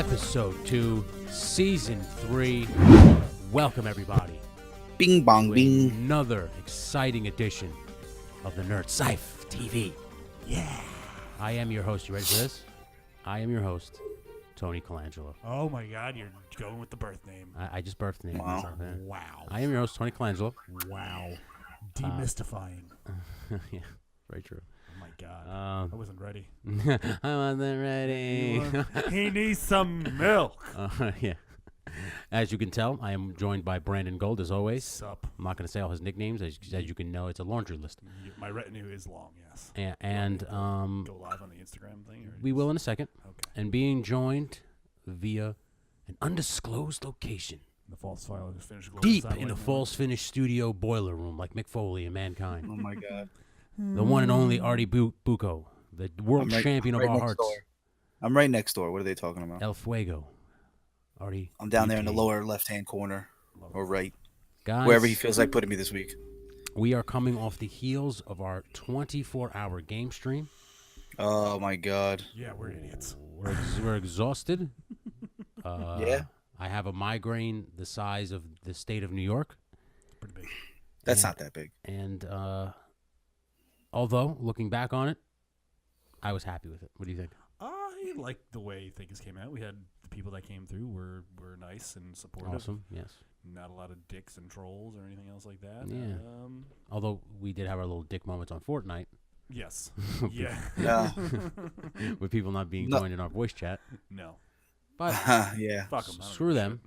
Episode 2, Season 3. Welcome, everybody. Bing bong bing. Another exciting edition of the Nerd Cyph TV. Yeah. I am your host. You ready for this? I am your host, Tony Colangelo. Oh my God, you're going with the birth name. I just birthed the name. Wow. Wow. I am your host, Tony Colangelo. Wow. Demystifying. Yeah, very true. Oh my God. I wasn't ready. I wasn't ready. He needs some milk. Yeah. As you can tell, I am joined by Brandon Gold, as always. Sup? I'm not going to say all his nicknames. As you can know, it's a laundry list. My retinue is long, yes. And Go live on the Instagram thing? Or we will in a second. Okay. And being joined via an undisclosed location. The false file is finished. Deep in the false finish studio boiler room, like Mick Foley and Mankind. Oh my God. The one and only Artie Bucco, the world champion of our hearts. Door. I'm right next door. What are they talking about? El Fuego. Artie. I'm down there in the BK. lower left-hand corner or right. Guys, Wherever he feels like putting me this week. we are coming off the heels of our 24-hour game stream. Oh my God. Yeah, we're idiots. We're exhausted. Yeah. I have a migraine the size of the state of New York. Pretty big. That's not that big. And although, looking back on it, I was happy with it. What do you think? I like the way things came out. We had the people that came through were nice and supportive. Awesome, yes. Not a lot of dicks and trolls or anything else like that. Yeah. Although we did have our little dick moments on Fortnite Yes. Yeah. Yeah. with people not being No. joined in our voice chat. No. But Yeah. Fuck them. screw them.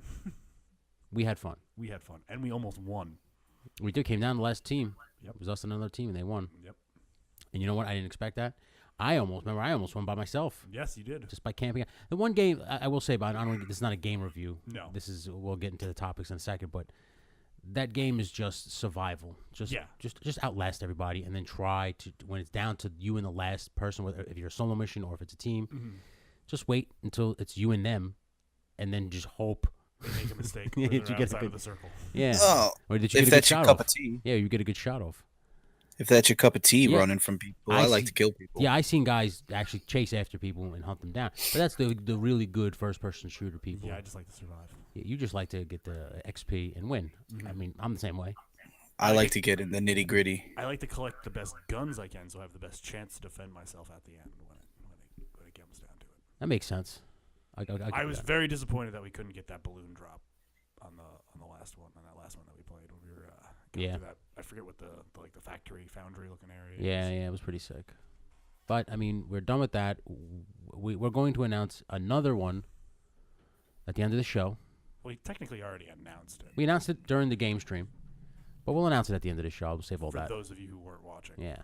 We had fun. We had fun, and we almost won. We did. Came down to the last team. Yep. It was us and another team, and they won. Yep. And you know what? I didn't expect that. I almost won by myself. Yes, you did. Just by camping. The one game I will say, but I don't. This is not a game review. No. This is. We'll get into the topics in a second, but that game is just survival. Just outlast everybody, and then try to when it's down to you and the last person, whether if you're a solo mission or if it's a team, just wait until it's you and them, and then just hope. They make a mistake. Yeah, They're you get a outside good- of the circle. Yeah. Oh. Or did you If get a good that's your shot cup off? of tea. Yeah, you get a good shot off. If that's your cup of tea, Yeah. running from people, I like see- to kill people. Yeah, I seen guys actually chase after people and hunt them down. But that's the really good first-person shooter people. Yeah, I just like to survive. Yeah, you just like to get the XP and win. I mean, I'm the same way. I like to get in the nitty gritty. I like to collect the best guns I can, so I have the best chance to defend myself at the end when it comes down to it. That makes sense. I I was that. very disappointed that we couldn't get that balloon drop on the last one, that we played when we were going Yeah. through that. I forget what the factory foundry looking area. Yeah, it was pretty sick. But I mean, we're done with that. We're going to announce another one at the end of the show. Well, we technically already announced it. We announced it during the game stream, but we'll announce it at the end of the show. I'll save all For that. those of you who weren't watching. Yeah.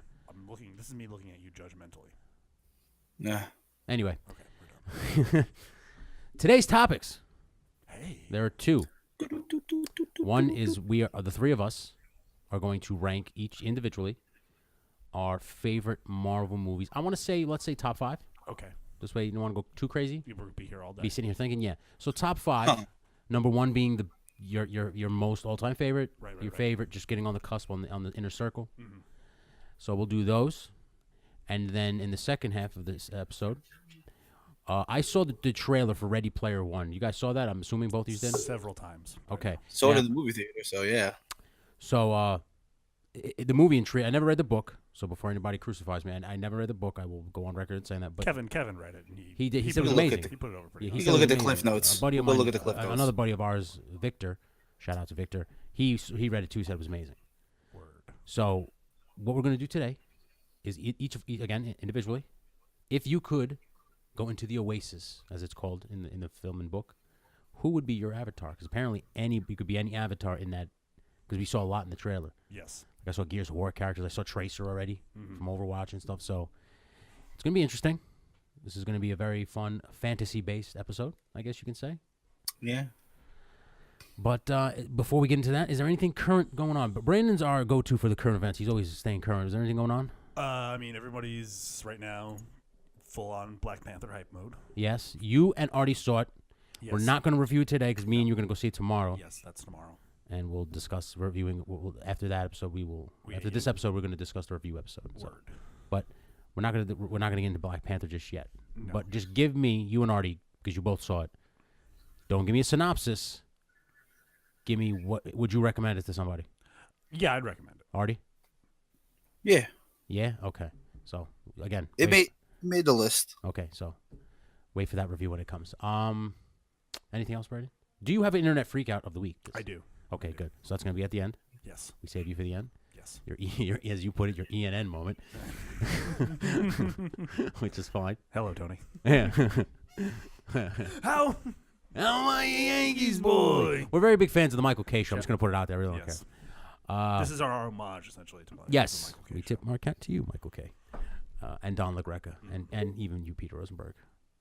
This is me looking at you judgmentally. Nah. Anyway, Okay, we're done. today's topics. Hey. There are two. One is the three of us are going to rank each individually our favorite Marvel movies. I want to say, let's say top 5. Okay. This way you don't want to go too crazy. You will be here all day. Be sitting here thinking, yeah. So top 5, number 1 being your most all-time favorite, Right, your right. favorite, just getting on the cusp on the inner circle. Mhm. So we'll do those, and then in the second half of this episode, I saw the trailer for Ready Player One. You guys saw that? I'm assuming both of you did. Several times. Okay. So Yeah. did the movie theater, so yeah. So the movie intrigue. I never read the book, so before anybody crucifies me, I never read the book. I will go on record saying that. But Kevin read it. And he did. He said it was put amazing. He put it over pretty Yeah, well. You said can it look was at the cliff amazing. notes. A buddy of Go mine, look at the cliff notes. another buddy of ours, Victor. Shout out to Victor. He read it too. Said it was amazing. Word. So what we're gonna do today is each again individually, if you could go into the Oasis, as it's called in the film and book, who would be your avatar? Because apparently you could be any avatar in that. Because we saw a lot in the trailer. Yes. I saw Gears of War characters. I saw Tracer already from Overwatch and stuff. So it's going to be interesting. This is going to be a very fun fantasy-based episode, I guess you can say. Yeah. But before we get into that, is there anything current going on? But Brandon's our go-to for the current events. He's always staying current. Is there anything going on? I mean, everybody's right now full-on Black Panther hype mode. Yes. You and Artie saw it. Yes. We're not going to review it today because me and you are going to go see it tomorrow. Yes, that's tomorrow. And we'll discuss reviewing. After that episode, after this episode, we're going to discuss the review episode. So. Word. But we're not going to get into Black Panther just yet. No. But just give me, you and Artie, because you both saw it. Don't give me a synopsis. Give me what would you recommend it to somebody? Yeah, I'd recommend it. Artie? Yeah. Yeah? Okay. So, again. It wait. made the list. Okay, so wait for that review when it comes. Anything else, Brady? Do you have an internet freak out of the week? I do. Okay, good. So that's going to be at the end? Yes. We save you for the end? Yes. Your, as you put it, your ENN moment. Which is fine. Hello, Tony. Yeah. How? How are you, Yankees, boy? We're very big fans of the Michael K. Show. I'm Yep. just going to put it out there. I really don't Yes. care. This is our homage, essentially, to Yes. the Michael K. We show. tip Marquette to you, Michael K. And Don LaGreca. And even you, Peter Rosenberg,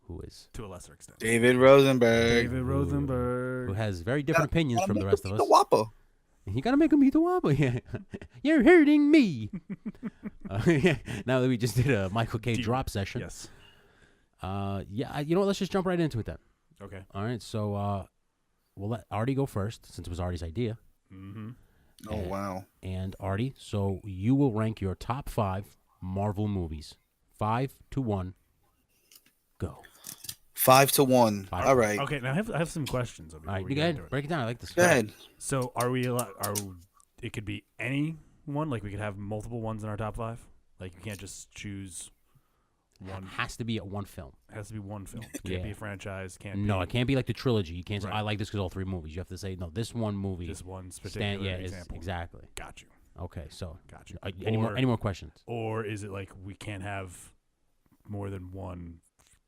who is... To a lesser extent. David Rosenberg. David Rosenberg. Who has very different opinions from the rest of us. The Whopper. You gotta make him eat the wobble. Yeah. You're hurting me. Yeah. Now that we just did a Michael K. drop session. Yes. Yeah, you know what? Let's just jump right into it then. Okay. All right, so we'll let Artie go first since it was Artie's idea. Mm-hmm. Oh, wow. And Artie, so you will rank your top 5 Marvel movies. 5 to 1. Go. 5-1. 5. All right. Okay, now I have some questions. All right, you go ahead. Break it down. I like this. Go ahead. So are we allowed, it could be any one? Like we could have multiple ones in our top 5? Like you can't just choose one. It has to be one film. It has to be one film. It Yeah. can't be a franchise. Can't No, be it can't be like the trilogy. You can't say, Right. I like this because all 3 movies. You have to say, no, this one movie. just one particular Yeah, example. exactly. Got you. Okay, so Got you. any more questions? Or is it like we can't have more than one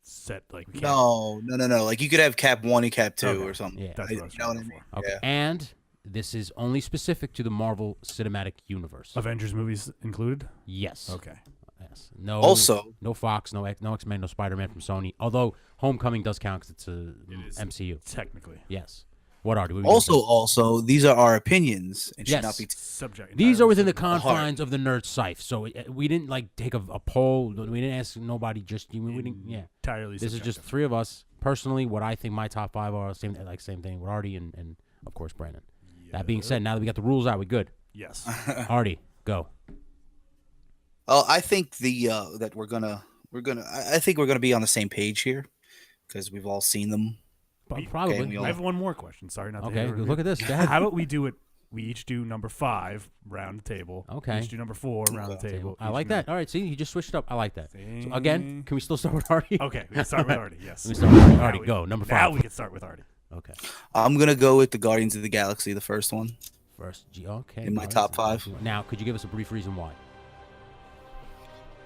set? Like we can't, No. Like you could have Cap 1 and Cap 2 Okay. or something. Yeah. That's what I was You know what I trying mean? for. Okay. Yeah. And this is only specific to the Marvel Cinematic Universe. Avengers movies included. Yes. Okay. Yes. No. Also, no Fox, no X-Men, no Spider-Man from Sony. Although Homecoming does count because it's a It is. MCU. Technically. Yes. What are we? doing? also, these are our opinions and should Yes. not be. Subject. These are within the entirely confines of the Nerd Cyph. So we didn't like take a poll. We didn't ask nobody. Just we didn't. Yeah. entirely This is just subjective. 3 of us. Personally, what I think my top 5 are. Same thing with Artie and of course Brandon. That being said, now that we got the rules out, we good. Yes. Artie, go. Oh, I think that I think we're gonna be on the same page here because we've all seen them. Probably. we I all- have one more question. Sorry, not to Okay, hit it look at this. Go ahead. How about we do it? We each do number 5 round the table. Okay. Each do number 4 round the table. I Each like do that. All right, see, you just switched it up. I like that. number- So again, can we still start with Artie? Okay, we can start with Artie. Yes. Let me start with Artie. Now Artie, we- go. Number 5. Now we can start with Artie. Okay. I'm gonna go with the Guardians of the Galaxy, the first one. First, okay. In my Guardians top of the 5. Galaxy. Now, could you give us a brief reason why?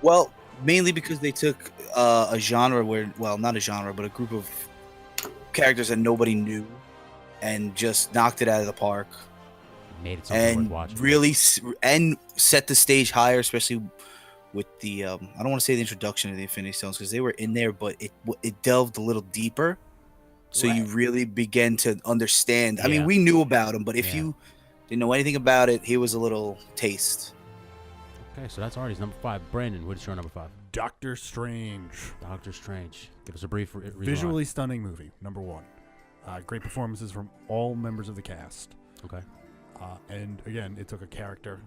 Well, mainly because they took a genre not a genre, but a group of characters that nobody knew, and just knocked it out of the park. Made it something worth And watching. really and set the stage higher, especially with the I don't want to say the introduction of the Infinity Stones because they were in there, but it delved a little deeper, so you really begin to understand. I mean, Yeah. we knew about them, but if Yeah. you didn't know anything about it, here was a little taste. Okay, so that's Artie's number 5. Brandon, what is your number 5? Doctor Strange. Doctor Strange. Give us a brief reason why. Visually stunning movie. Number 1. Great performances from all members of the cast. Okay. And again, it took a character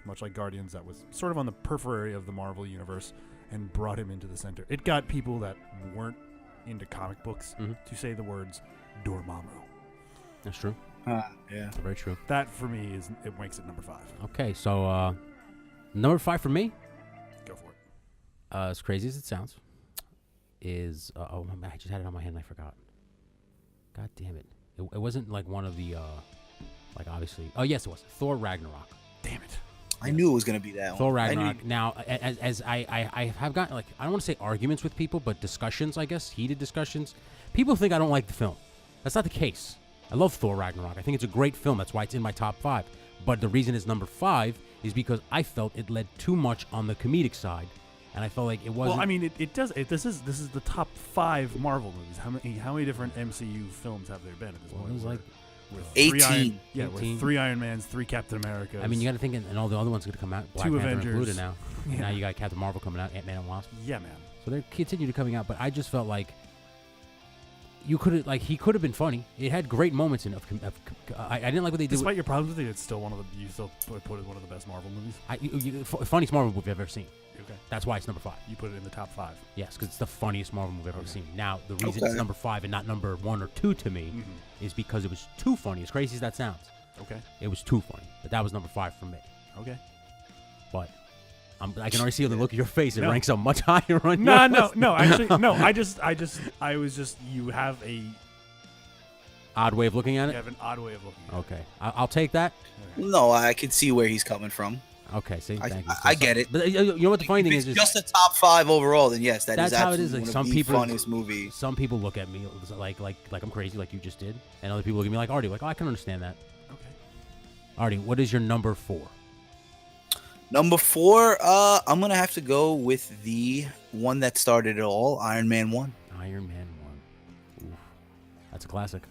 much like Guardians that was sort of on the periphery of the Marvel universe and brought him into the center. It got people that weren't into comic books to say the words Dormammu. That's true. Yeah. That's very true. That for me it makes it number 5. Okay, so number 5 for me, Go for it. as crazy as it sounds, is I just had it on my hand and I forgot. God damn it! It wasn't like one of the obviously. Oh yes, it was Thor Ragnarok. Damn it. I knew it was gonna be that one. Thor I knew- Ragnarok. Now, as I have gotten I don't want to say arguments with people, but discussions, I guess, heated discussions. People think I don't like the film. That's not the case. I love Thor Ragnarok. I think it's a great film. That's why it's in my top 5. But the reason it's number 5 is because I felt it led too much on the comedic side, and I felt like it wasn't. Well, I mean, it does. This is the top 5 Marvel movies. How many different MCU films have there been at this Well, point? it was like with 18. With 18. 3 Iron Mans, 3 Captain Americas. I mean, you got to think, and all the other ones going to come out. Black 2 Panther Avengers. included now. Yeah. Now you got Captain Marvel coming out, Ant-Man and Wasp. Yeah, man. So they continue to coming out, but I just felt like, you could have he could have been funny. It had great moments in I didn't like what they did. Despite your problems with it, it's still you still put it one of the best Marvel movies. Funniest Marvel movie I've ever seen. Okay. That's why it's number 5. You put it in the top 5. Yes, because it's the funniest Marvel movie I've ever seen. Now, the reason it's number 5 and not number 1 or 2 to me is because it was too funny. As crazy as that sounds. Okay. It was too funny. But that was number 5 for me. Okay. But I can already see the look of your face. It ranks up much higher on No, yours. no. Actually, no. I was just. You have odd way of looking at You it? have an odd way of looking at it. Okay. I'll take that. No, I can see where he's coming from. Okay, see, thank you. I get it. But you know what the funny thing If is? it's just a top 5 overall, then yes, That's is how it absolutely is. Like one some of the people, funniest movie. Some people look at me like I'm crazy, like you just did, and other people look at me like Artie, like I can understand that. Okay. Artie, what is your number 4? Number 4, I'm gonna have to go with the one that started it all, Iron Man 1. Iron Man 1. Oof. That's a classic.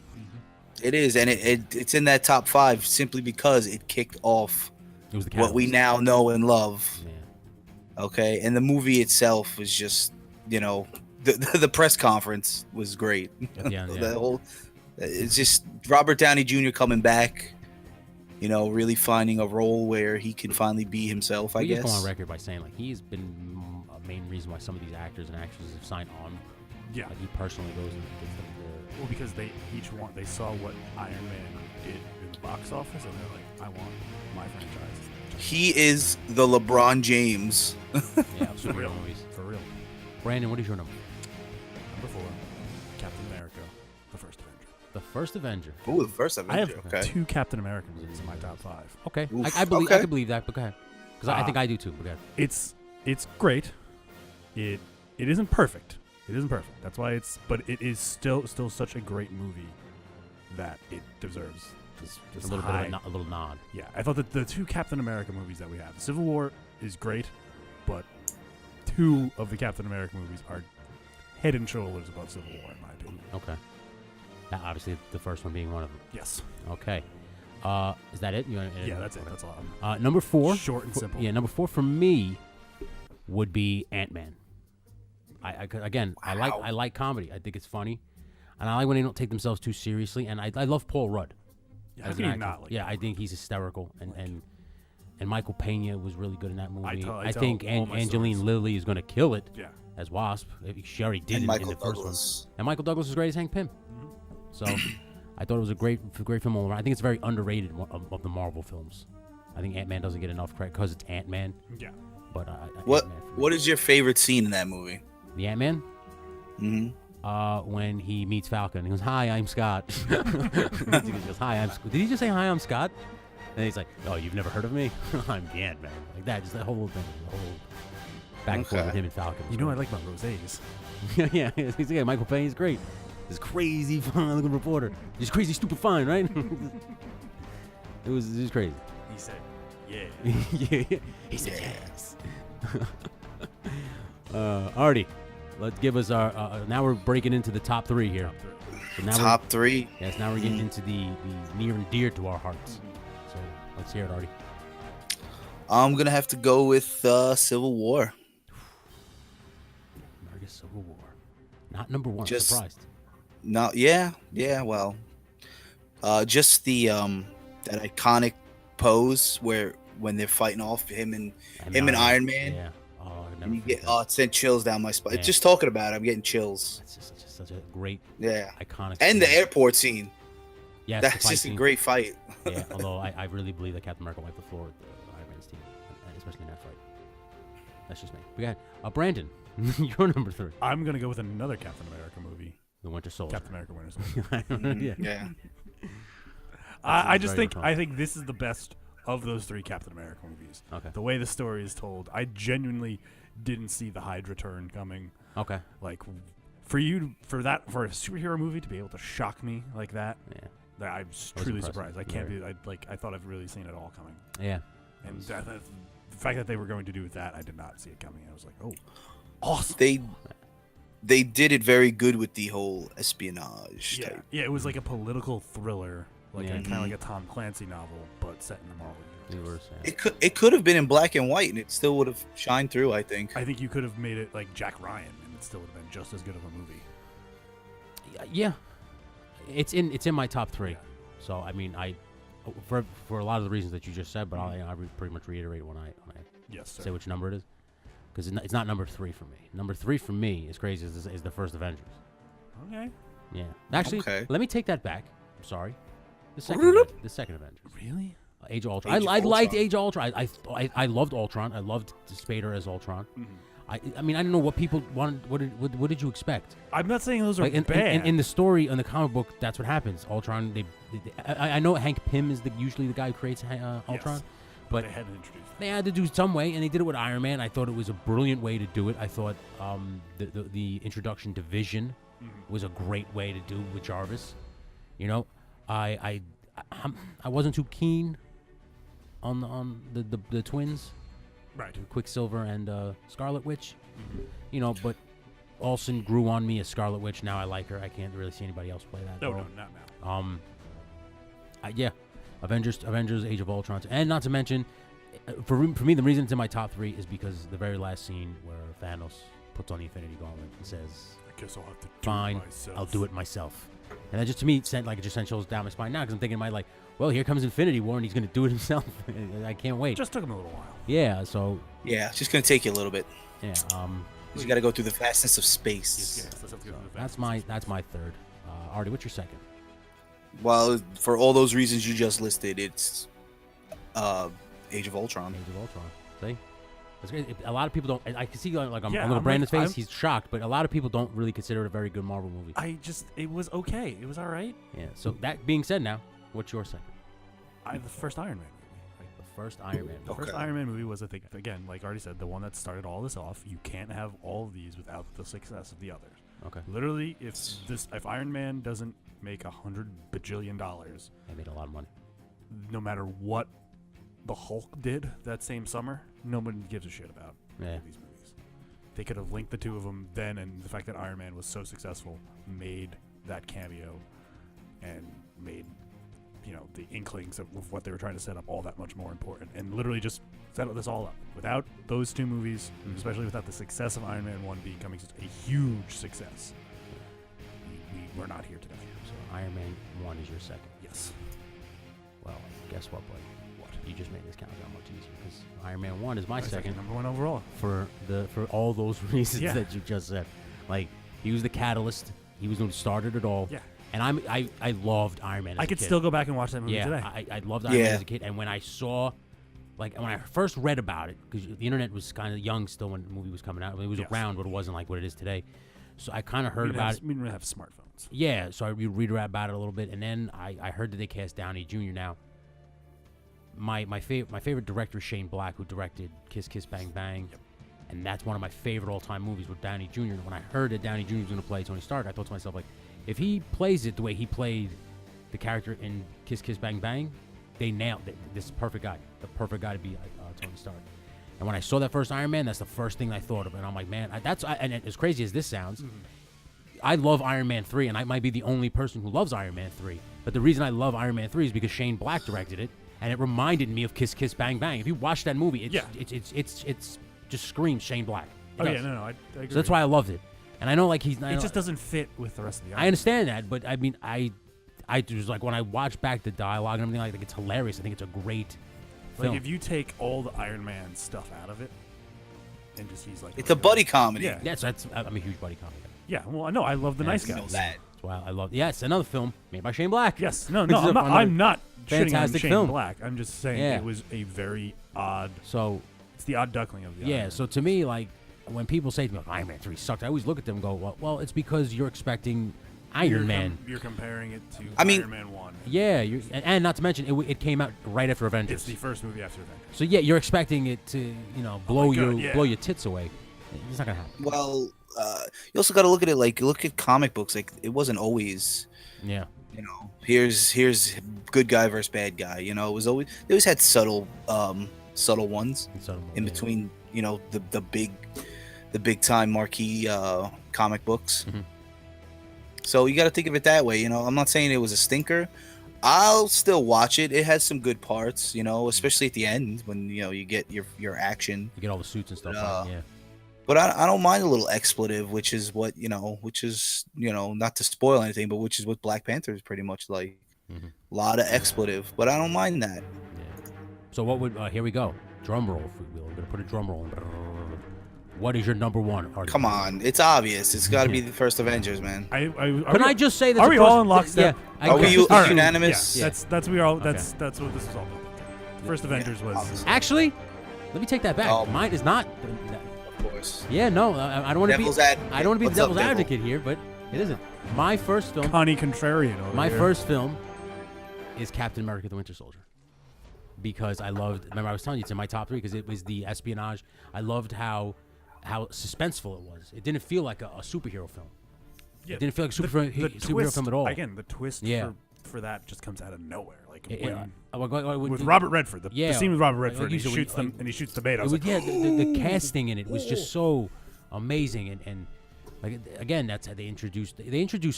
It is, and it's in that top 5 simply because it kicked off It was the what we now know and love. Yeah. Okay, and the movie itself was just, the press conference was great. Yeah. It's just Robert Downey Jr. coming back, really finding a role where he can finally be himself. I guess. Just go on record by saying he's been a main reason why some of these actors and actresses have signed on. Yeah. He personally goes and gets them Well, because they saw what Iron Man did in the box office, and they're like, I want my franchise. He is the LeBron James. For real movies. For real. Brandon, what is your number? Number 4, Captain America, the First Avenger. The First Avenger. Ooh, the First Avenger. I have okay. 2 Captain America movies in my top 5. Okay, Oof, I believe okay. I can believe that, but go ahead, because I think I do too. But go ahead. It's great. It isn't perfect. It isn't perfect. That's why but it is still such a great movie that it deserves just a little high. bit of a little nod. Yeah, I thought that the 2 Captain America movies that we have, Civil War is great, but 2 of the Captain America movies are head and shoulders above Civil War in my opinion. Okay. Now, obviously, the first one being one of them. Yes. Okay. Is that it? Yeah, that's it. That's all. Number 4. Short and simple. Yeah, number 4 for me would be Ant-Man. I like comedy. I think it's funny, and I like when they don't take themselves too seriously. And I love Paul Rudd. How can you not like I think he's hysterical, and Michael Pena was really good in that movie. I think Angeline Lilly is going to kill it. Yeah. As Wasp. She already did And it in the Michael first Douglas. one. And Michael Douglas is great as Hank Pym. So I thought it was a great film all around. I think it's very underrated of the Marvel films. I think Ant-Man doesn't get enough credit because it's Ant-Man. Yeah. But What is your favorite scene in that movie? The Ant-Man? Mm-hmm. When he meets Falcon, he goes, "Hi, I'm Scott." He goes, "Hi, I'm Scott." Did he just say, "Hi, I'm Scott"? And he's like, "Oh, you've never heard of me? I'm the Ant-Man." Like that, just that whole thing, the whole back and forth with him and Falcon. I like my rosés. yeah. He's like, Michael Payne's great. This crazy fine-looking reporter. Just crazy, stupid fine, right? It was crazy. He said, "Yeah." Yeah. He said, "Yes." Artie, let's give us our. Now we're breaking into the top 3 here. So now Top 3. Yes, now we're getting into the near and dear to our hearts. So let's hear it, Artie. I'm gonna have to go with Civil War. America's Civil War. Not number 1. Just- I'm surprised. No, yeah. Well, just the that iconic pose when they're fighting off him and Iron Man. Yeah. Oh, I never And you forget get that. it sent chills down my spine. Yeah. Just talking about it, I'm getting chills. It's just such a great, Yeah. iconic. And the scene. airport scene. Yes, That's the fight just a scene. great fight. Yeah, although I really believe that Captain America wiped the floor with the Iron Man's team, especially in that fight. That's just me. We got Brandon. You're number 3. I'm gonna go with another Captain America movie. The Winter Soldier. Captain America: Winter Soldier. Yeah. Yeah. I just very think much this is the best of those 3 Captain America movies. Okay. The way the story is told, I genuinely didn't see the Hydra turn coming. Okay. Like, for a superhero movie to be able to shock me like that, Yeah. I'm was truly impressive. surprised. I can't be. I thought I've really seen it all coming. Yeah. And the fact that they were going to do with that, I did not see it coming. I was like, oh, awesome. They did it very good with the whole espionage type. Yeah, it was like a political thriller, like Yeah. kind of like a Tom Clancy novel, but set in the Marvel universe. It could have been in black and white and it still would have shined through, I think. I think you could have made it like Jack Ryan, and it still would have been just as good of a movie. Yeah. it's in my top 3. So I mean, for a lot of the reasons that you just said, but I pretty much reiterate when I say which number it is, because it's not number 3 for me. Number 3 for me, as crazy as is the first Avengers. Okay. Yeah. Actually, let me take that back. I'm sorry. The second Avengers. Really? Age of Ultron. I liked Age of Ultron. I loved Ultron. I loved Spader as Ultron. I mean, I don't know what people wanted. What did you expect? I'm not saying those are bad. In the story, in the comic book, that's what happens. Ultron. I know Hank Pym is usually the guy who creates Ultron, yes, but they had to introduce that. They had to do it some way, and they did it with Iron Man. I thought it was a brilliant way to do it. I thought the introduction to Vision was a great way to do with Jarvis. You know, I wasn't too keen on the twins. Right. Quicksilver and Scarlet Witch. You know, but Olsen grew on me as Scarlet Witch. Now I like her. I can't really see anybody else play that. No, not now. Yeah. Avengers, Age of Ultron. And not to mention, for me, the reason it's in my top 3 is because the very last scene where Thanos puts on the Infinity Gauntlet and says, I guess I'll have to do fine, it myself. I'll do it myself. And that just, to me, sent chills down my spine now, because I'm thinking, well, here comes Infinity War, and he's going to do it himself. I can't wait. Just took him a little while. Yeah, so... Yeah, it's just going to take you a little bit. Yeah, you got to go through the vastness of space. Yes, let's have to go through the that's vastness my third. Artie, what's your second? Well, for all those reasons you just listed, it's Age of Ultron. Age of Ultron. See? That's great. A lot of people don't... I can see on I'm Brandon's face, he's shocked, but a lot of people don't really consider it a very good Marvel movie. It was okay. It was all right. Yeah, so that being said now, what's your second? The first Iron Man movie. The first Iron Man. The first Iron Man movie was, I think, again, like Artie said, the one that started all this off. You can't have all of these without the success of the others. Okay. Literally, if Iron Man doesn't make $100 bajillion, they made a lot of money. No matter what the Hulk did that same summer, nobody gives a shit about these movies. They could have linked the two of them then, and the fact that Iron Man was so successful made that cameo and made the inklings of what they were trying to set up all that much more important, and literally just set this all up. Without those two movies, especially without the success of Iron Man 1 becoming such a huge success, we're not here today. So Iron Man 1 is your second. Yes. Well, guess what, buddy? What? You just made this countdown much easier, because Iron Man 1 is my second. Number 1 overall. For all those reasons that you just said. Like, he was the catalyst. He was the one who started it all. Yeah. And I loved Iron Man as a kid. I could still go back and watch that movie today. I loved Iron Man as a kid. And when I saw, when I first read about it, because the internet was kind of young still when the movie was coming out. I mean, it was around, but it wasn't like what it is today. So I kind of heard about it. We didn't have smartphones. Yeah, so I read about it a little bit. And then I heard that they cast Downey Jr. Now, my favorite director is Shane Black, who directed Kiss Kiss Bang Bang. Yep. And that's one of my favorite all-time movies with Downey Jr. And when I heard that Downey Jr. was going to play Tony Stark, I thought to myself, if he plays it the way he played the character in Kiss Kiss Bang Bang, they nailed it. This is the perfect guy to be Tony Stark. And when I saw that first Iron Man, that's the first thing I thought of. And I'm like, man, and as crazy as this sounds, I love Iron Man 3, and I might be the only person who loves Iron Man 3. But the reason I love Iron Man 3 is because Shane Black directed it, and it reminded me of Kiss Kiss Bang Bang. If you watch that movie, it's just screams Shane Black. I agree. So that's why I loved it. And I know, it just doesn't fit with the rest of the Iron I understand that, but I mean, I just, when I watch back the dialogue and everything, I think it's hilarious. I think it's a great film. If you take all the Iron Man stuff out of it, and just it's a buddy comedy. Yeah. Yes, I'm a huge buddy comedy guy. Yeah, well, no, I love the nice guys. That's why I love. Yes, another film made by Shane Black. Yes, I'm not shitting on Shane film. Black. I'm just saying it was a very odd. So it's the odd duckling of the Iron Man. So to me, when people say to me, Iron Man 3 sucked, I always look at them and go, well, it's because you're expecting Iron Man. You're comparing it to Iron Man 1. Yeah, and not to mention, it came out right after Avengers. It's the first movie after Avengers. So yeah, you're expecting it to, blow your tits away. It's not gonna happen. Well, you also got to look at it look at comic books. It wasn't always. Yeah. Here's good guy versus bad guy. It was always they always had subtle ones in between. The big time marquee comic books. Mm-hmm. So you got to think of it that way. I'm not saying it was a stinker. I'll still watch it. It has some good parts, especially at the end when you get your action. You get all the suits and stuff. But I don't mind a little expletive, which is what not to spoil anything, but which is what Black Panther is pretty much like. Mm-hmm. A lot of expletive, but I don't mind that. Yeah. So what would here we go? Drum roll. If we will. We're gonna put a drum roll. What is your number one artist? Come on, it's obvious. It's got to be the first Avengers, man. Can I just say that? Are we all in lockstep? Yeah. Are we unanimous? Yeah. That's what this is all about. First Avengers was actually. Let me take that back. Mine is not. Of course. Yeah, no, I don't want to be. I don't want to be What's the devil's up, Devil? advocate here, but it isn't. My first film. Connie Contrarian over My here. first film is Captain America: The Winter Soldier, because I loved. Remember, I was telling you it's in my top 3 because it was the espionage. I loved how suspenseful it was. It didn't feel like a superhero film. Yeah, it didn't feel like a superhero film at all. Again, the twist for that just comes out of nowhere. Like with Robert Redford, the scene with Robert Redford, he shoots them and he shoots the bait. The casting in it was just so amazing, and like again, that's how they introduced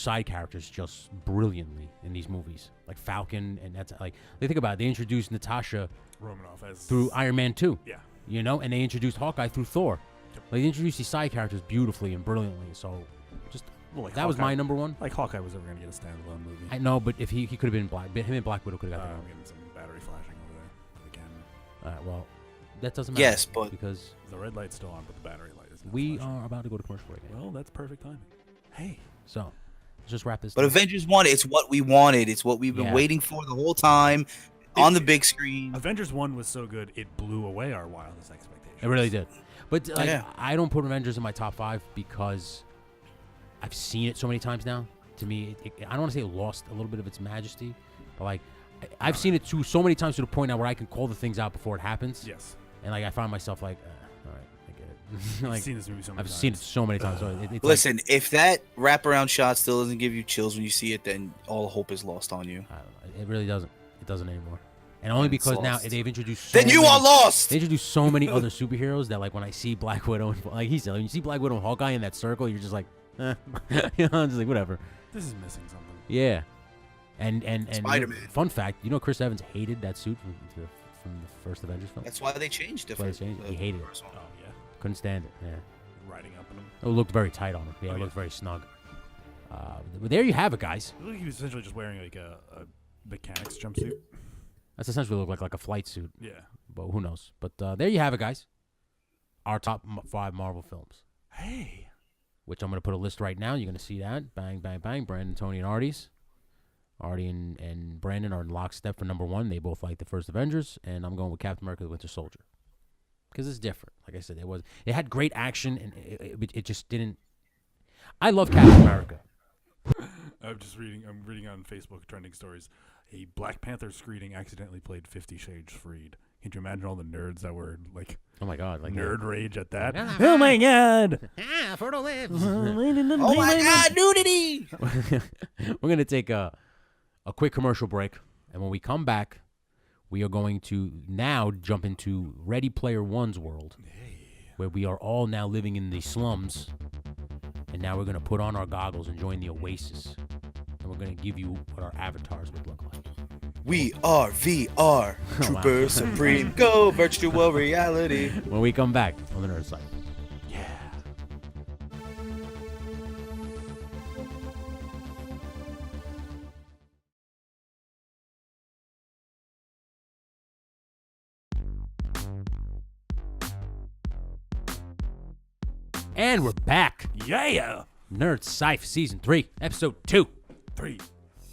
side characters just brilliantly in these movies, like Falcon, and that's like they think about it. They introduced Natasha Romanoff through Iron Man 2. Yeah, and they introduced Hawkeye through Thor. Yep. Like they introduced these side characters beautifully and brilliantly. So just. Well, like that was my number one. Like Hawkeye was ever going to get a standalone movie. I know, but if he could have been Black, him and Black Widow could have got that. I'm getting some battery flashing over there for the camera. All right, well, that doesn't matter. Yes, but because the red light's still on, but the battery light is not we flashing. are about to go to commercial break. Well, that's perfect timing. Hey, so let's just wrap this. But Avengers 1, it's what we wanted. It's what we've been waiting for the whole time on the big screen. Avengers 1 was so good, it blew away our wildest expectations. It really did. But I don't put Avengers in my top 5 because I've seen it so many times now. To me, I don't want to say it lost a little bit of its majesty, but like I've seen it so many times to the point now where I can call the things out before it happens. Yes. And like I find myself like, all right, I get it. Like, I've seen this movie so many times. I've seen it so many times. So it's listen, if that wraparound shot still doesn't give you chills when you see it, then all hope is lost on you. I don't know. It really doesn't. It doesn't anymore. And only because now they've introduced. Then you are lost. They introduced so many other superheroes that like when I see Black Widow, like he said, when you see Black Widow and Hawkeye in that circle, you're just like. I'm just like whatever. This is missing something. Yeah, and Spider-Man. Fun fact, Chris Evans hated that suit from the first Avengers film. That's why they changed it. He hated it. Oh yeah. Couldn't stand it. Yeah. Riding up in him. It looked very tight on him. Yeah, it looked very snug. But there you have it, guys. It looked like he was essentially just wearing like a mechanic's jumpsuit. That's essentially looked like a flight suit. Yeah. But who knows? But there you have it, guys. Our top 5 Marvel films. Hey. Which I'm going to put a list right now. You're going to see that. Bang, bang, bang. Brandon, Tony, and Artie's. Artie and Brandon are in lockstep for number 1. They both like the first Avengers. And I'm going with Captain America: The Winter Soldier. Because it's different. Like I said, it had great action, and it just didn't. I love Captain America. I'm reading on Facebook trending stories. A Black Panther screening accidentally played 50 Shades Freed. Can you imagine all the nerds that were like, oh my god, like nerd rage at that? Oh my god! Fertile lips. Oh my god, nudity! We're gonna take a quick commercial break, and when we come back, we are going to now jump into Ready Player One's world, where we are all now living in the slums, and now we're gonna put on our goggles and join the Oasis, and we're gonna give you what our avatars would look like. We are VR, Trooper Supreme, go virtual reality. When we come back on the Nerd Cyph. Yeah. And we're back. Yeah. Nerd Cyph Season 3, Episode 2. 3.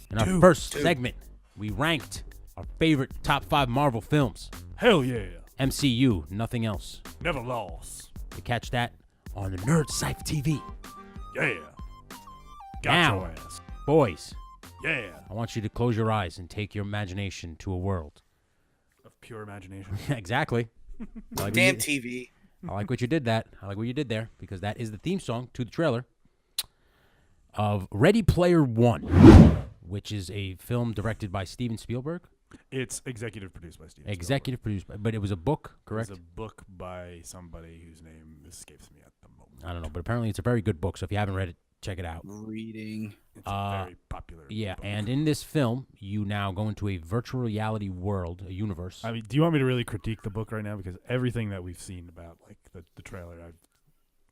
In our first segment, we ranked our favorite top 5 Marvel films. Hell yeah. MCU, nothing else. Never lost. You catch that on the Nerd Cyph TV. Yeah. Got Now, your ass. Boys, Yeah. I want you to close your eyes and take your imagination to a world. Of pure imagination. Exactly. Damn TV. I like what you did that. I like what you did there, because that is the theme song to the trailer of Ready Player One, which is a film directed by Steven Spielberg. It's executive produced by Steven Executive produced, but it was a book, correct? It's a book by somebody whose name escapes me at the moment. I don't know, but apparently it's a very good book, so if you haven't read it, check it out. Reading. It's a very popular Yeah, book. and in this film, you now go into a virtual reality world, a universe. I mean, do you want me to really critique the book right now? Because everything that we've seen about like the trailer,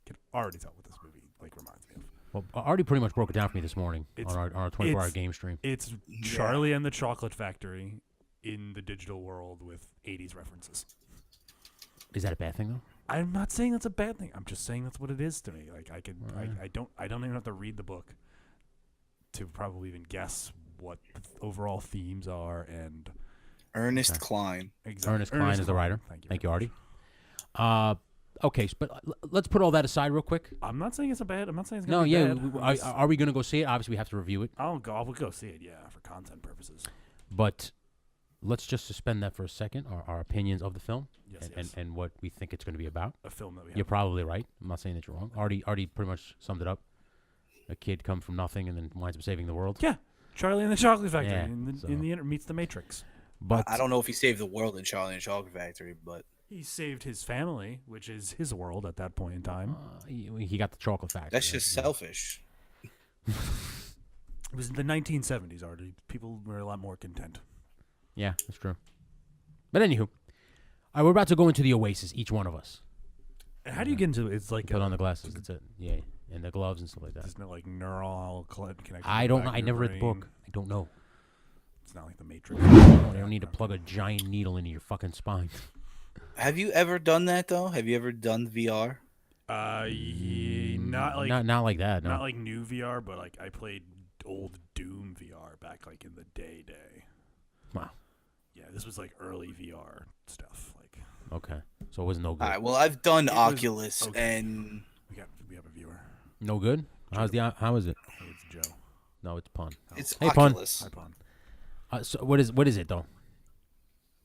can already tell what this movie reminds me of. Well, Artie pretty much broke it down for me this morning It's- on our 24-hour game stream. It's Charlie and the Chocolate Factory in the digital world with 80s references. Is that a bad thing though? I'm not saying that's a bad thing. I'm just saying that's what it is to me. I don't even have to read the book to probably even guess what the overall themes are. And Ernest Cline. Exactly. Ernest Cline is the writer. Thank you, Artie. Okay, but let's put all that aside real quick. I'm not saying it's a bad. I'm not saying it's No, gonna be bad. are we going to go see it? Obviously, we have to review it. I'll go see it. Yeah, for content purposes. But let's just suspend that for a second. Our opinions of the film Yes, and what we think it's going to be about. A film that we have. You're probably right. I'm not saying that you're wrong. Artie pretty much summed it up. A kid comes from nothing and then winds up saving the world. Yeah, Charlie and the Chocolate Factory Yeah, in the meets the Matrix. But I don't know if he saved the world in Charlie and the Chocolate Factory, but He saved his family, which is his world at that point in time. he got the chocolate factory. that's just selfish. It was the 1970s, Artie. People were a lot more content. Yeah, that's true. But anywho, all right, we're about to go into the Oasis, each one of us. How do you get into it? It's like Put on the glasses. That's it. Yeah, and the gloves and stuff like that. There's no neural connection. I don't know. I never read the book. I don't know. It's not like the Matrix. You don't need to plug a giant needle into your fucking spine. Have you ever done that though? Have you ever done VR? Yeah, not like not like that. No. not like new VR, but I played old Doom VR back in the day. Wow. Yeah, this was early VR stuff. Okay, so it was no good. All right. Well, I've done It was Oculus, okay. and we have a viewer. No good. How is it? Hey, it's Joe. No, it's Pun. it's Hey, Pun. Oculus. Hi, Pon. So what is it though?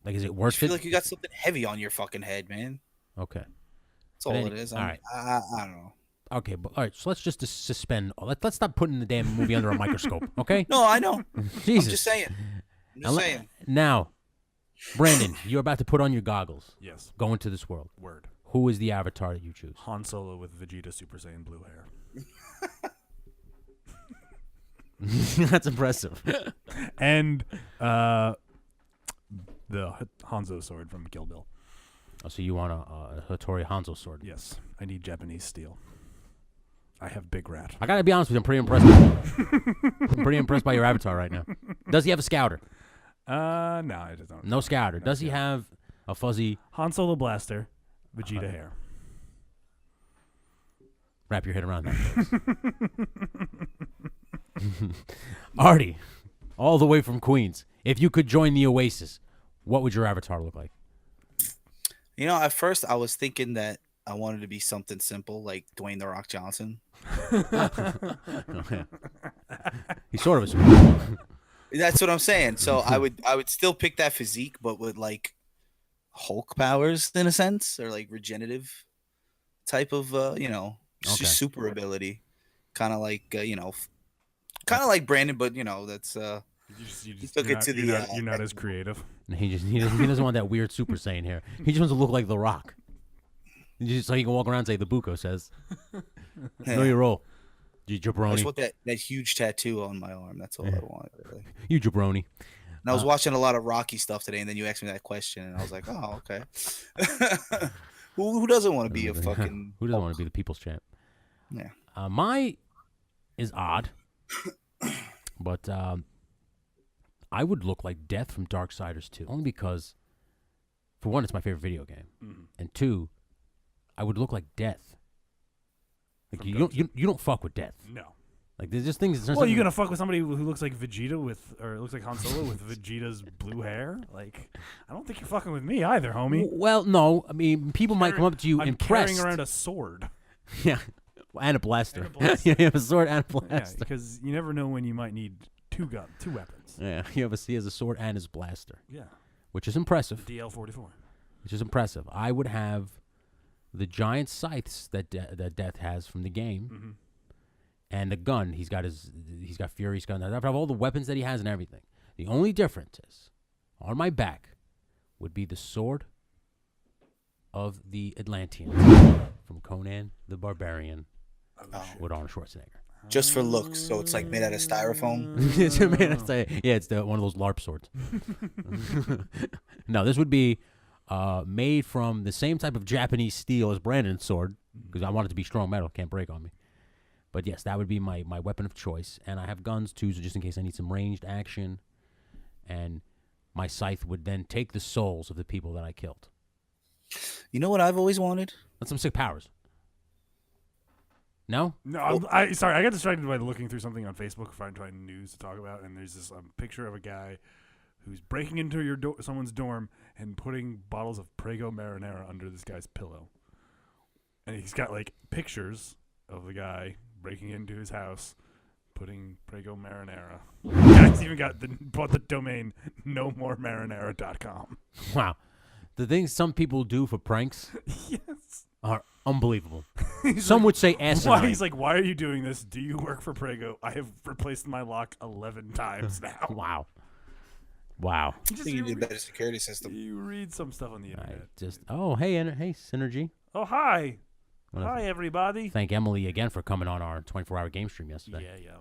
Is it I worth feel it? like you got something heavy on your fucking head, man. Okay. That's all it is. All right. I don't know. Okay, but all right. So let's just suspend. Let's stop putting the damn movie under a microscope. Okay. No, I know. Jesus. I'm just saying. Now, Brandon, you're about to put on your goggles. Yes. Go into this world. Word. Who is the avatar that you choose? Han Solo with Vegeta Super Saiyan blue hair. That's impressive. And the Hanzo sword from Kill Bill. Oh, so you want a Hattori Hanzo sword? Yes. I need Japanese steel. I have Big Rat. I gotta be honest with you. I'm pretty impressed. I'm pretty impressed by your avatar right now. Does he have a scouter? No, it doesn't. No scouter. Does he have a fuzzy? Han Solo blaster, Vegeta hair. Wrap your head around that. Folks. Artie, all the way from Queens. If you could join the Oasis, what would your avatar look like? You know, at first I was thinking that I wanted to be something simple like Dwayne the Rock Johnson. Okay. He's sort of a. That's what I'm saying. So I would still pick that physique, but with Hulk powers in a sense, or regenerative type of super ability, kind of like kind of like Brandon, but that's You just took it to the you're not as creative. He doesn't want that weird Super Saiyan hair. He just wants to look like The Rock. Just so he can walk around and say the Buko says. Know your role. You I just jabroni. want that huge tattoo on my arm. That's all I want, really. You jabroni. And I was watching a lot of Rocky stuff today, and then you asked me that question, and I was like, oh, okay. Who doesn't want to be a fucking... Who doesn't want to be the people's champ? Yeah. My is odd, but I would look like Death from Darksiders 2. Only because, for one, it's my favorite video game. Mm-hmm. And two, I would look like Death. You don't fuck with Death. No. There's just things. Well, you're gonna fuck with somebody who looks like Vegeta or looks like Han Solo with Vegeta's blue hair? I don't think you're fucking with me either, homie. Well, no. I mean, people might come up to you I'm impressed. carrying around a sword. Yeah, and a blaster. You have a sword and a Yeah, blaster. because you never know when you might need two weapons. Yeah, he has a sword and his blaster, Yeah. which is impressive. DL-44. Which is impressive. I would have the giant scythes that Death has from the game, Mm-hmm. and the gun. He's got Fury's gun. I have all the weapons that he has and everything. The only difference is, on my back, would be the sword of the Atlanteans from Conan the Barbarian with Arnold Schwarzenegger. Just for looks, so it's made out of styrofoam. It's one of those LARP swords. No, this would be made from the same type of Japanese steel as Brandon's sword, because I want it to be strong metal, can't break on me. But yes, that would be my weapon of choice. And I have guns too, so just in case I need some ranged action. And my scythe would then take the souls of the people that I killed. You know what I've always wanted? That's some sick powers. No? No, I got distracted by looking through something on Facebook, finding news to talk about, and there's this picture of a guy who's breaking into someone's dorm and putting bottles of Prego Marinara under this guy's pillow. And he's got like pictures of the guy breaking into his house, putting Prego Marinara. The guy's even bought the domain nomoremarinara.com. Wow. The things some people do for pranks Yes. are unbelievable. Some would say asinine. He's like, why are you doing this? Do you work for Prego? I have replaced my lock 11 times now. Wow. I think you need a better security system. You read some stuff on the internet. Hey, Synergy. Oh, hi. Hi, everybody. Thank Emily again for coming on our 24-hour game stream yesterday. Yeah.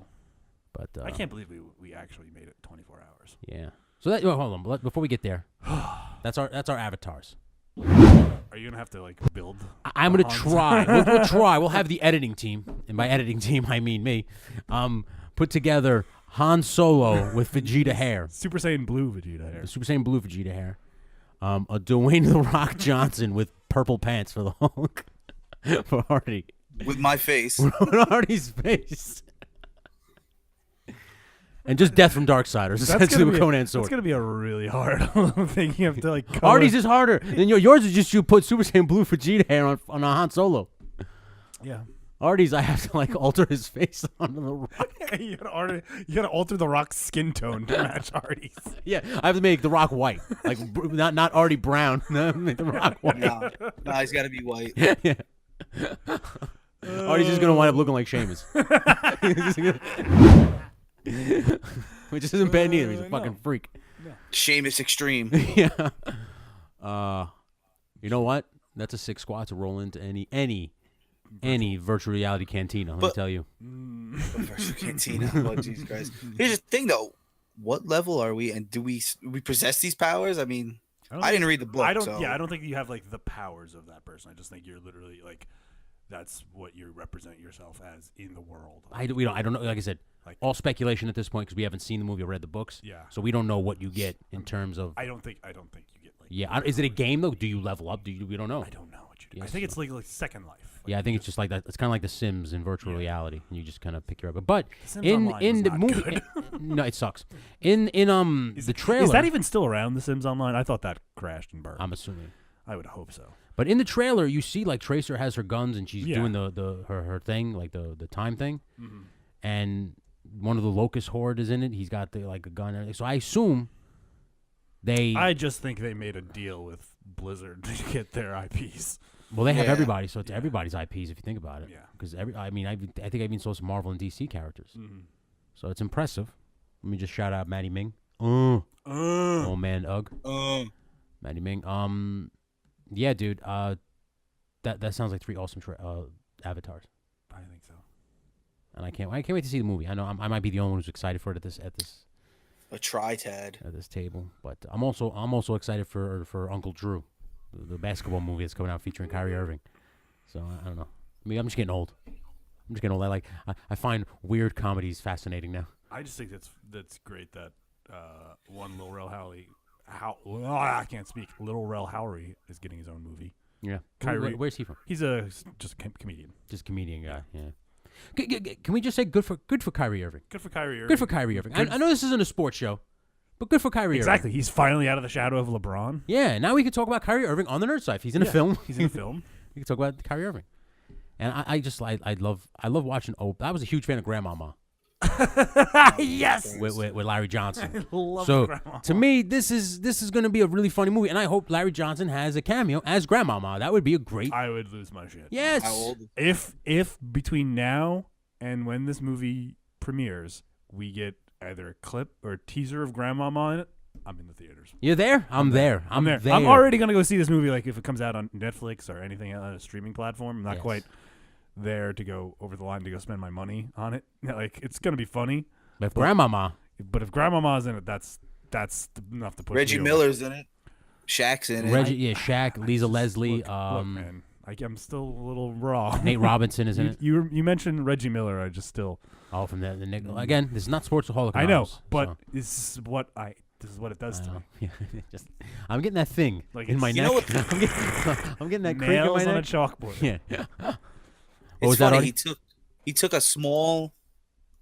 But I can't believe we actually made it 24 hours. Yeah. So hold on, before we get there, that's our avatars. Are you gonna have to like build? I'm gonna try. We'll try. We'll have the editing team, and by editing team I mean me, put together Han Solo with Vegeta hair, Super Saiyan Blue Vegeta hair. Super Saiyan Blue Vegeta hair, a Dwayne the Rock Johnson with purple pants for the Hulk, for Hardy, with my face, with Hardy's face. And just death from Darksiders. Essentially with Conan's sword. It's going to be a really hard thing. You have to like color. Artie's is harder. Then yours is just you put Super Saiyan Blue Vegeta hair on a Han Solo. Yeah. Artie's, I have to like alter his face on the Rock. You gotta alter the Rock's skin tone to match Artie's. Yeah, I have to make the Rock white, like not Artie brown. Make the Rock white. No, he's got to be white. Yeah. Artie's just gonna wind up looking like Sheamus. Which isn't bad neither. He's a fucking freak. No. Sheamus Extreme. Yeah. You know what? That's a sick squad to roll into any virtual reality cantina. Let me tell you. Virtual cantina. Oh, Jesus Christ. Here's the thing, though. What level are we, and do we possess these powers? I mean, I didn't read the book. I don't think you have like the powers of that person. I just think you're literally like. That's what you represent yourself as in the world. I don't know. Like I said, all speculation at this point because we haven't seen the movie or read the books. Yeah. So we don't know what you get in terms of. I don't think you get like. Yeah. Is it a game though? Do you level up? We don't know. I don't know what you do. Yes, I think it's like Second Life. Yeah, I think it's just like that. It's kind of like The Sims in virtual reality, and you just kind of pick your up. But Sims in the not movie, no, it sucks. In the trailer, is that even still around? The Sims Online? I thought that crashed and burned. I'm assuming. I would hope so. But in the trailer, you see like Tracer has her guns and she's doing her thing, like the time thing, and one of the Locust Horde is in it. He's got a gun and everything. So I assume I just think they made a deal with Blizzard to get their IPs. Well, they have everybody, so it's everybody's IPs if you think about it. Yeah. Because I think I've even saw some Marvel and DC characters, so it's impressive. Let me just shout out Maddie Ming. Oh man, Maddie Ming. Yeah, dude. That sounds like 3 awesome avatars. I think so. And I can't wait to see the movie. I know I might be the only one who's excited for it at this a tritad at this table, but I'm also excited for Uncle Drew, the basketball movie that's coming out featuring Kyrie Irving. So I don't know. I mean, I'm just getting old. I find weird comedies fascinating now. I just think that's great that one Lil Rel Howery. I can't speak. Little Rel Howery is getting his own movie. Yeah. Kyrie, where's he from? He's just a comedian. Just a comedian guy. Yeah. Can we just say good for Kyrie Irving? Good for Kyrie Irving. Good for Kyrie Irving. I know this isn't a sports show, but good for Kyrie Irving. Exactly. He's finally out of the shadow of LeBron. Yeah. Now we can talk about Kyrie Irving on the Nerd Cyph. He's in a film. He's in a film. We can talk about Kyrie Irving. And I love watching. I was a huge fan of Grandmama. Yes, with Larry Johnson. I love Grandmama. To me, this is going to be a really funny movie, and I hope Larry Johnson has a cameo as Grandmama. That would be a great. I would lose my shit. Yes. How old? If between now and when this movie premieres, we get either a clip or a teaser of Grandmama in it, I'm in the theaters. You're there? I'm there. I'm there. I'm already gonna go see this movie. Like if it comes out on Netflix or anything on a streaming platform, I'm not quite there to go over the line to go spend my money on it. Like it's gonna be funny. But if Grandmama's in it, that's enough to put Reggie Miller's in it. Shaq's in it. Shaq, Lisa Leslie. Look, man, I'm still a little raw. Nate Robinson is in it. You mentioned Reggie Miller. I just still. Oh, from the Nick. Again, this is not Sportsaholic. I know, Anonymous, but so. this is what it does to me. Yeah, I'm getting that thing Like in my You neck. know what? I'm getting that creak in Nails my on a neck. chalkboard. Yeah. What It's was that, funny. Artie? He took a small,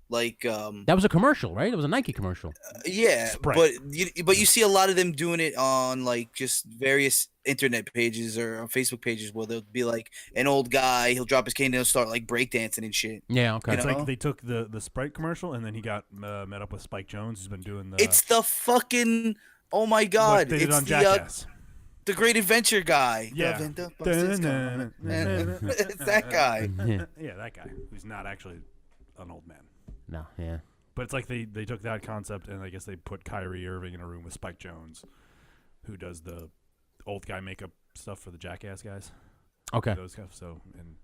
That was a commercial, right? It was a Nike commercial. yeah, Sprite. but you see a lot of them doing it on like just various internet pages or on Facebook pages where they'll be like an old guy, he'll drop his cane and he'll start like breakdancing and shit. Yeah, okay. You It's know? like they took the Sprite commercial and then he got met up with Spike Jonze, who's been doing the. It's the fucking oh my what god! they did It's on the Jackass. the Great Adventure guy. Yeah. It's that guy. Yeah. Yeah, that guy who's not actually an old man. No, yeah. But it's like they took that concept and I guess they put Kyrie Irving in a room with Spike Jonze, who does the old guy makeup stuff for the Jackass guys. Okay. Those stuff. So and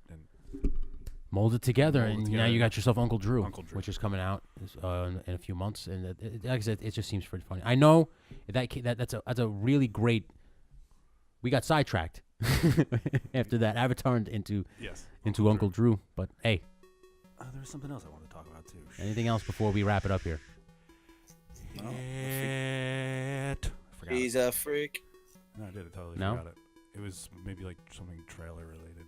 Mold it together, Mold it and together. now you got yourself Uncle Drew, Uncle Drew. which is coming out in a few months. And like I said, it just seems pretty funny. I know that's a really great. We got sidetracked after that. Avatar into yes. Uncle Drew, but hey, There was something else I wanted to talk about too. anything else before we wrap it up here? No. I forgot. He's a freak. No, I did. I totally No? forgot it. It was maybe like something trailer related.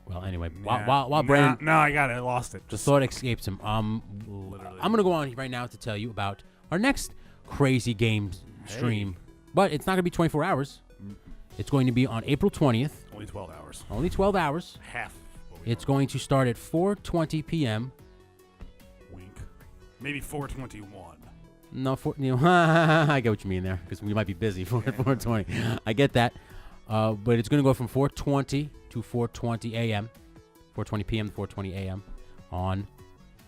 Well, anyway, Nah, while Brandon, No, I got it. I lost it. the thought escapes him. Literally. I'm gonna go on right now to tell you about our next crazy game stream, but it's not gonna be 24 hours. It's going to be on April 20th. Only 12 hours. Only 12 hours. Half. What we It's going to start at 4:20 p.m. Wink. Maybe 4:21. No, I get what you mean there, because we might be busy for 4:20. I get that, but it's going to go from 4:20 to 4:20 a.m., 4:20 p.m. to 4:20 a.m. on,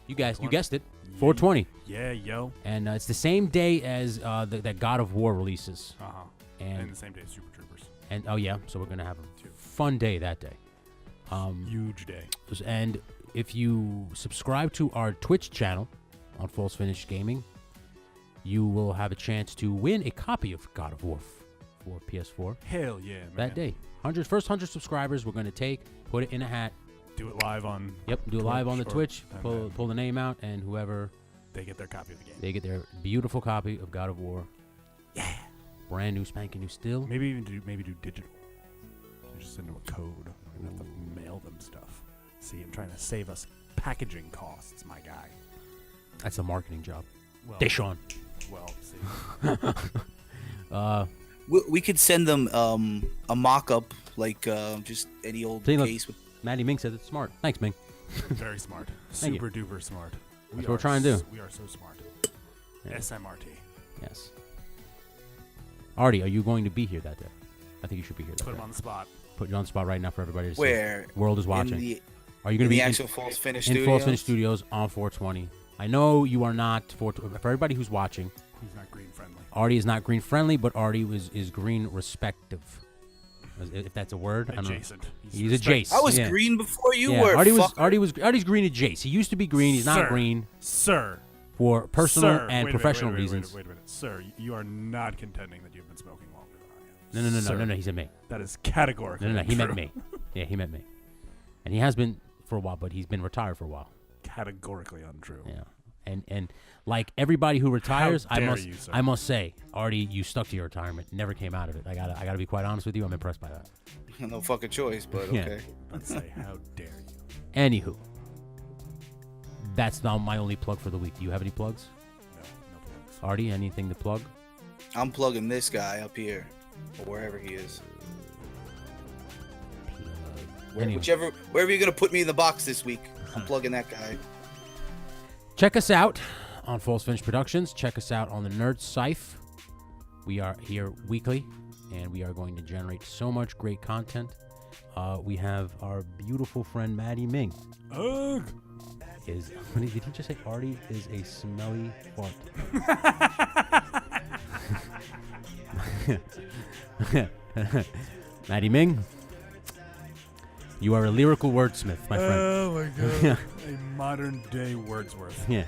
you guessed it, 4:20, Yeah, yo. and it's the same day as that God of War releases, Uh huh. and And the same day as Super Troopers. oh yeah, so we're going to have a fun day that day. Huge day. And if you subscribe to our Twitch channel on False Finish Gaming, you will have a chance to win a copy of God of War for PS4 Hell yeah, man. that day. First 100 subscribers, we're going to put it in a hat. Do it live on. Yep, do it live on the Twitch, Twitch. and Pull the name out, and whoever, They get their copy of the game. they get their beautiful copy of God of War. Yeah. Brand new, spanking new still. Maybe even do digital. You just send them a code. I'm gonna have to mail them stuff. See, I'm trying to save us packaging costs, my guy. That's a marketing job. Well, Deshaun. Well, see. We could send them a mock-up, like just any old See, look. case with. Maddie Ming said it's smart. Thanks, Ming. Very smart. Thank you. Super duper smart. That's what we're trying to do. We are so smart. Yeah. SMRT. Yes. Artie, are you going to be here that day? I think you should be here that Put day. him on the spot. Put you on the spot right now for everybody to see. Where? World is watching. In the, Are you going to in be the actual False Finish in Studios? False Finish Studios on 420? I know you are not for everybody who's watching. He's not green friendly. Artie is not green friendly, but Artie is green respective. If that's a word, I don't know. Adjacent. He's a Jace. I was Yeah. green before you Yeah, were. Artie's green at Jace. He used to be green. He's not Sir. green Sir. for personal Sir. and Wait a minute, professional wait a minute, reasons. Wait a minute. Sir, you are not contending that you've been smoking longer than I am. No. He said me. That is categorically No. He meant untrue. me. Yeah, he meant me. And he has been for a while, but he's been retired for a while. Categorically untrue. Yeah. And like everybody who retires, I dare you, sir. must say, Artie, you stuck to your retirement, never came out of it. I gotta be quite honest with you. I'm impressed by that. No fucking choice, but Yeah. okay. Let's say, how dare you? Anywho, that's not my only plug for the week. Do you have any plugs, No plugs. Artie? Anything to plug? I'm plugging this guy up here, or wherever he is. Anyway. Wherever you're gonna put me in the box this week, I'm plugging that guy. Check us out on False Finish Productions. Check us out on the Nerd Cyph. We are here weekly, and we are going to generate so much great content. We have our beautiful friend Maddie Ming. Ugh. Did he just say Artie is a smelly fart? Maddie Ming, you are a lyrical wordsmith, my friend. Oh my god. A modern day Wordsworth. Yeah.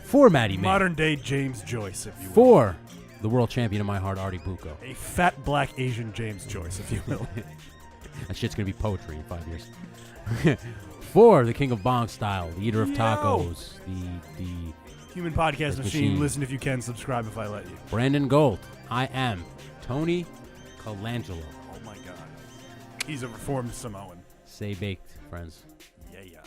For Maddie Ming. Modern day James Joyce, if you will. For the world champion of my heart, Artie Bucco. A fat black Asian James Joyce, if you will. That shit's gonna be poetry in 5 years. 4, the king of bong style, the eater of tacos, the Human podcast machine. Listen if you can, subscribe if I let you. Brandon Gold. I am Tony Colangelo. Oh my God. He's a reformed Samoan. Say baked, friends. Yeah.